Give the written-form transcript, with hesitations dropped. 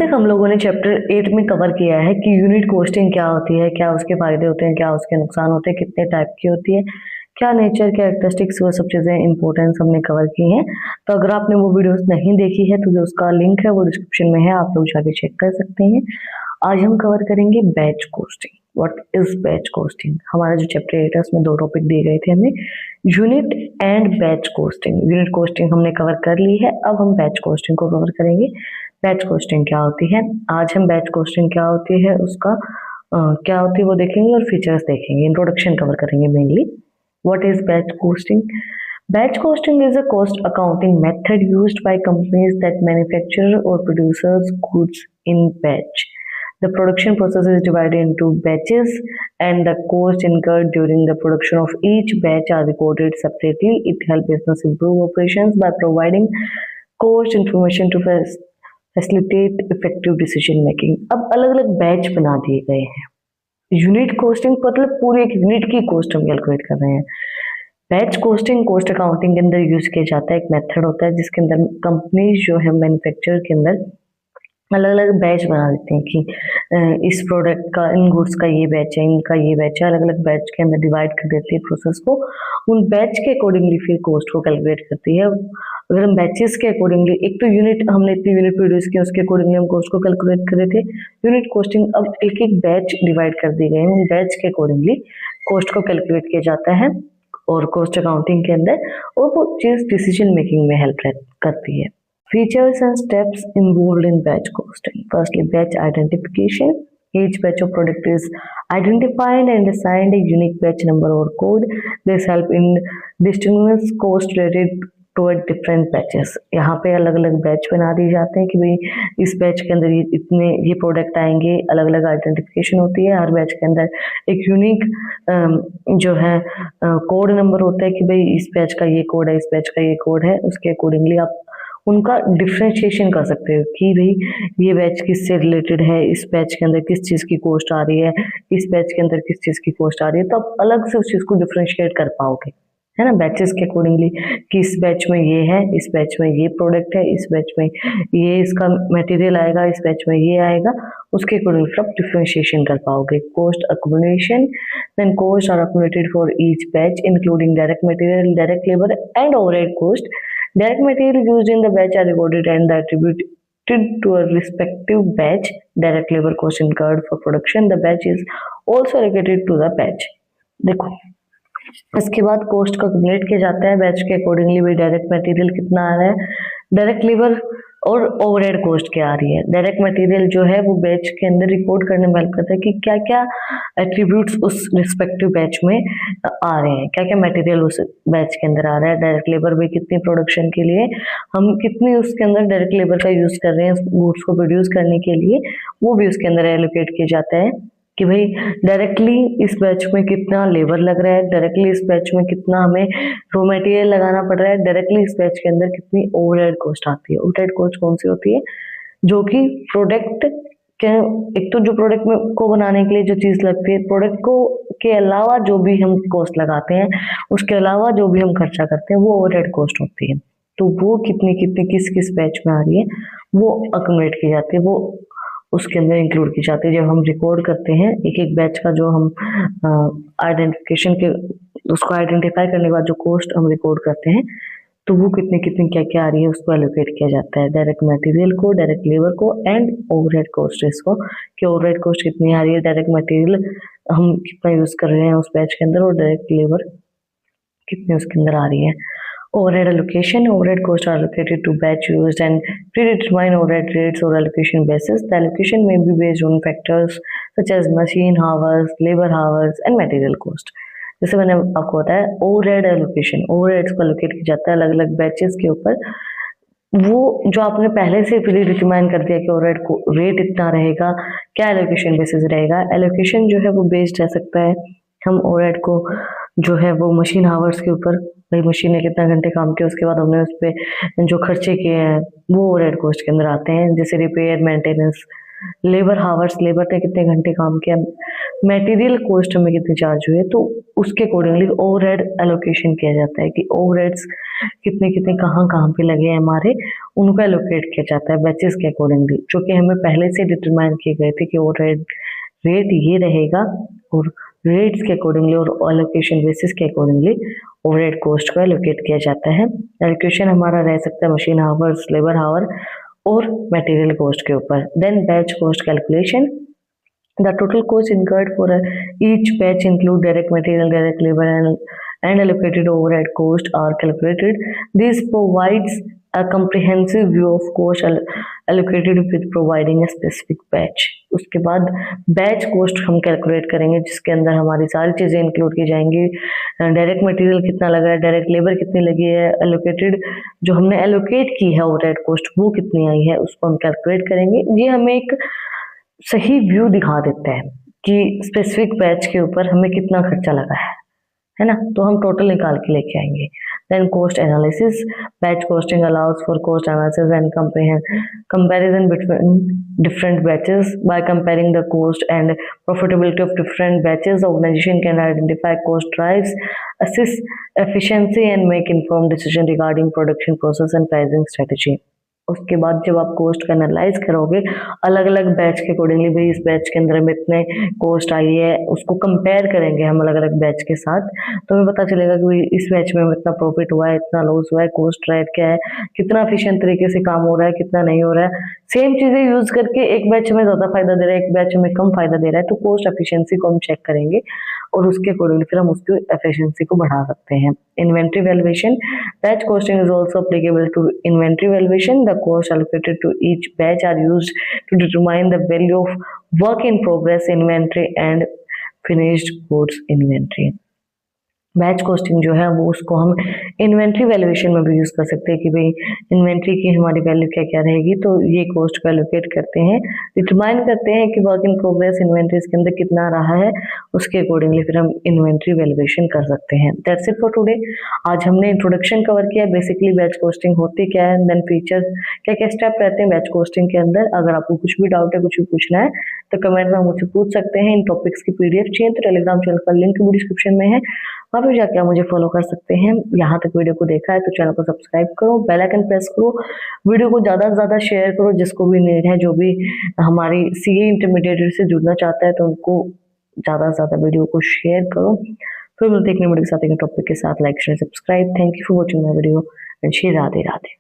तक हम लोगों ने चैप्टर 8 में कवर किया है कि यूनिट कॉस्टिंग क्या होती है, क्या उसके फायदे होते हैं, क्या उसके नुकसान होते हैं, कितने टाइप की होती है, क्या नेचर कैरेक्टरिस्टिक्स, वो सब चीज़ें इंपॉर्टेंस हमने कवर की हैं। तो अगर आपने वो वीडियोस नहीं देखी है तो जो उसका लिंक है वो डिस्क्रिप्शन में है, आप लोग जाके चेक कर सकते हैं। आज हम कवर करेंगे batch costing. What is batch costing? हमारा जो चैप्टर 8 है उसमें 2 टॉपिक दिए गए थे हमें, unit and batch costing. Unit costing हमने कवर कर ली है, अब हम बैच कॉस्टिंग को कवर करेंगे। बैच कॉस्टिंग क्या होती है, आज हम बैच कॉस्टिंग क्या होती है उसका क्या होती है वो देखेंगे और फीचर्स देखेंगे। इंट्रोडक्शन कवर करेंगे mainly. What is batch costing? Batch costing is a cost accounting method used by companies that manufacture or produce goods in batch. The production process is divided into batches, and the costs incurred during the production of each batch are recorded separately. It helps business improve operations by providing cost information to facilitate effective decision making. अब अलग-अलग batch बना दिए गए हैं। Unit costing मतलब पूरे एक unit की कॉस्ट हम कैलकुलेट कर रहे हैं। बैच कॉस्टिंग कॉस्ट अकाउंटिंग के अंदर यूज किया जाता है। एक मेथड होता है जिसके अंदर कंपनीज जो है मैन्युफैक्चर के अंदर अलग अलग बैच बना देते हैं कि इस प्रोडक्ट का, इन गुड्स का ये बैच है, इनका ये बैच है। अलग अलग बैच के अंदर डिवाइड कर देती है प्रोसेस को। उन बैच के अकॉर्डिंगली फिर कॉस्ट को कैलकुलेट करती है। अगर हम बैचेस के अकॉर्डिंगली, एक तो यूनिट, हमने इतनी यूनिट प्रोड्यूस किया उसके अकॉर्डिंगली हम कॉस्ट को कैलकुलेट कर रहे थे। यूनिट कॉस्टिंग अब एक एक बैच डिवाइड कर दी गई है, उन बैच के अकॉर्डिंगली कॉस्ट को कैलकुलेट किया जाता है और कॉस्ट अकाउंटिंग के अंदर, और वो चीज डिसीजन मेकिंग में हेल्प करती है। Features and steps involved in batch costing. Firstly, batch identification. Each batch of product is identified and assigned a unique batch number or code. This help in distinguish cost related to different batches. यहाँ पे अलग अलग batch बना दिए जाते हैं कि भाई इस बैच के अंदर इतने ये प्रोडक्ट आएंगे। अलग अलग आइडेंटिफिकेशन होती है हर बैच के अंदर। एक यूनिक जो है कोड नंबर होता है कि भाई इस बैच का ये कोड है, इस बैच का ये कोड है। उसके अकॉर्डिंगली आप उनका डिफ्रेंशिएशन कर सकते हो कि भाई ये बैच किससे रिलेटेड है, इस बैच के अंदर किस चीज़ की कॉस्ट आ रही है, इस बैच के अंदर किस चीज़ की कॉस्ट आ रही है। तो आप अलग से उस चीज़ को डिफ्रेंशिएट कर पाओगे, है ना, बैचेस के अकॉर्डिंगली कि इस बैच में ये है, इस बैच में ये प्रोडक्ट है, इस बैच में ये इसका मटेरियल आएगा, इस बैच में ये आएगा। उसके अकॉर्डिंगली आप डिफ्रेंशिएशन कर पाओगे। Cost accumulation, then cost are accumulated for each batch including direct material, direct labour and overhead cost. Direct material used in the batch are recorded and attributed to a respective batch. Direct labor cost incurred for production. The batch is also allocated to the batch. देखो, इसके बाद cost का calculate किया जाता है batch के accordingly. भी direct material कितना आ रहा है, डायरेक्ट लेबर और ओवरहेड कॉस्ट क्या आ रही है। डायरेक्ट मटेरियल जो है वो बैच के अंदर रिकॉर्ड करने में हेल्प करता है कि क्या क्या एट्रीब्यूट्स उस रिस्पेक्टिव बैच में आ रहे हैं, क्या क्या मटेरियल उस बैच के अंदर आ रहा है। डायरेक्ट लेबर भी कितनी प्रोडक्शन के लिए हम कितनी उसके अंदर डायरेक्ट लेबर का यूज कर रहे हैं गुड्स को प्रोड्यूस करने के लिए, वो भी उसके अंदर एलोकेट किया जाता है कि भाई डायरेक्टली इस बैच में कितना लेबर लग रहा है, डायरेक्टली इस बैच में कितना हमें रॉ मटेरियल लगाना पड़ रहा है, डायरेक्टली इस बैच के अंदर कितनी ओवरहेड कॉस्ट आती है। ओवरहेड कॉस्ट कौन सी होती है? जो कि प्रोडक्ट के, एक तो जो प्रोडक्ट में को बनाने के लिए जो चीज लगती है, प्रोडक्ट को के अलावा जो भी हम कॉस्ट लगाते हैं, उसके अलावा जो भी हम खर्चा करते हैं, वो ओवरहेड कॉस्ट होती है। तो वो कितनी कितनी किस किस बैच में आ रही है वो अक्यूमुलेट की जाती है, वो उसके अंदर इंक्लूड की जाती है। जब हम रिकॉर्ड करते हैं एक एक बैच का, जो हम आइडेंटिफिकेशन के उसको आइडेंटिफाई करने के बाद जो कॉस्ट हम रिकॉर्ड करते हैं, तो वो कितनी कितनी क्या क्या आ रही है उसको एलोकेट किया जाता है। डायरेक्ट मटेरियल को, डायरेक्ट लेबर को एंड ओवरहेड कॉस्ट इसको, कि ओवरहेड कॉस्ट कितनी आ रही है, डायरेक्ट मटेरियल हम कितना यूज कर रहे हैं उस बैच के अंदर, और डायरेक्ट लेबर कितनी उसके अंदर आ रही है। Overhead allocation. Overhead costs are allocated to batch used and predetermined overhead rates or allocation basis. The allocation may be based on factors such as machine hours, labor hours and material cost. जैसे मैंने आपको बताया overhead allocation, overheads को allocate किया जाता है अलग अलग बैचेस के ऊपर। वो जो आपने पहले से प्री डिटरमाइन कर दिया कि ओवरहेड को रेट इतना रहेगा, क्या एलोकेशन बेसिस रहेगा। एलोकेशन जो है वो बेस्ड रह सकता है, हम ओवरहेड को जो है वो मशीन आवर्स के ऊपर, भाई मशीन ने कितना घंटे काम किया, उसके बाद हमने उस पर जो खर्चे किए हैं वो ओवरहेड कॉस्ट के अंदर आते हैं। जैसे repair, maintenance, labour hours, labour ने कितने घंटे काम किया, मटेरियल कॉस्ट में कितनी चार्ज हुई है, तो उसके अकॉर्डिंगली ओवरहेड एलोकेशन किया जाता है कि ओवरहेड्स कितने कितने कहाँ कहाँ पे लगे हैं हमारे, उनको एलोकेट किया जाता है बैचेस के अकॉर्डिंगली, जो कि हमें पहले से डिटरमाइन किए गए थे कि ओवरहेड रेट ये रहेगा, और रेट्स के अकॉर्डिंगली और एलोकेशन बेसिस के अकॉर्डिंगली ओवरहेड कॉस्ट को एलोकेट किया जाता है। एलोकेशन हमारा रह सकता है मशीन हावर्स, लेबर हावर और मटेरियल कॉस्ट के ऊपर। Then batch cost calculation, the total cost incurred for each batch include direct material, direct labor, and allocated overhead cost are calculated. This provides a comprehensive view of cost allocated with providing a specific batch. उसके बाद batch coast हम calculate करेंगे, जिसके अंदर हमारी सारी चीज़ें include की जाएंगी। डायरेक्ट मटेरियल कितना लगा है, डायरेक्ट लेबर कितनी लगी है, एलोकेटेड जो हमने एलोकेट की है ओवरहेड कोस्ट वो कितनी आई है, उसको हम कैलकुलेट करेंगे। ये हमें एक सही व्यू दिखा देता है कि स्पेसिफिक बैच के ऊपर हमें कितना खर्चा लगा है ना, तो हम टोटल निकाल के लेके आएंगे। Then cost analysis, batch costing allows for cost analysis and comparison between different batches. By comparing the cost and profitability of different batches, organisation can identify cost drives, assist efficiency and make informed decision regarding production process and pricing strategy. उसके बाद जब आप coast को analyse करोगे अलग अलग batch के accordingly, भाई इस बैच के अंदर में इतने कोस्ट आई है, उसको कंपेयर करेंगे हम अलग अलग बैच के साथ, तो हमें पता चलेगा कि इस बैच में इतना प्रॉफिट हुआ है, इतना लॉस हुआ है, कोस्ट रेट क्या है, कितना एफिशिएंट तरीके से काम हो रहा है, कितना नहीं हो रहा है। सेम चीजें यूज करके एक बैच में ज्यादा फायदा दे रहा है, एक बैच में कम फायदा दे रहा है, तो कोस्ट एफिशिएंसी को हम चेक करेंगे और उसके अकॉर्डिंगली फिर हम उसकी एफिशिएंसी को बढ़ा सकते हैं। Inventory valuation, batch costing is also applicable to inventory valuation. The costs allocated to each batch are used to determine the value of work in progress inventory and finished goods inventory. Batch costing जो है वो उसको हम inventory valuation में भी use कर सकते हैं कि भाई इन्वेंट्री की हमारी वैल्यू क्या क्या रहेगी, तो ये कॉस्ट को एलोकेट करते हैं, डिटरमाइन करते हैं कि वर्क इन प्रोग्रेस इन्वेंट्रीज के अंदर कितना रहा है, उसके अकॉर्डिंगली फिर हम इन्वेंट्री वैल्यूएशन कर सकते हैं। That's it for today. आज हमने इंट्रोडक्शन कवर किया, बेसिकली बैच कॉस्टिंग होती क्या है, देन फीचर्स क्या क्या स्टेप रहते हैं बैच कॉस्टिंग के अंदर। अगर आपको कुछ भी डाउट है, कुछ भी पूछना है, तो कमेंट में मुझसे पूछ सकते हैं। इन टॉपिक्स की पीडीएफ चाहिए तो टेलीग्राम चैनल का लिंक भी डिस्क्रिप्शन में है, वहाँ पे जाके आप मुझे फॉलो कर सकते हैं। यहाँ तक वीडियो को देखा है तो चैनल को सब्सक्राइब करो, बेल आइकन प्रेस करो, वीडियो को ज़्यादा से ज़्यादा शेयर करो, जिसको भी नीड है, जो भी हमारी सीए इंटरमीडिएट से जुड़ना चाहता है तो उनको ज़्यादा से ज़्यादा वीडियो को शेयर करो। फिर मिलते हैं एक नई वीडियो के साथ, एक टॉपिक के साथ। Like share subscribe. Thank you for watching my video and Shri Radhe Radhe.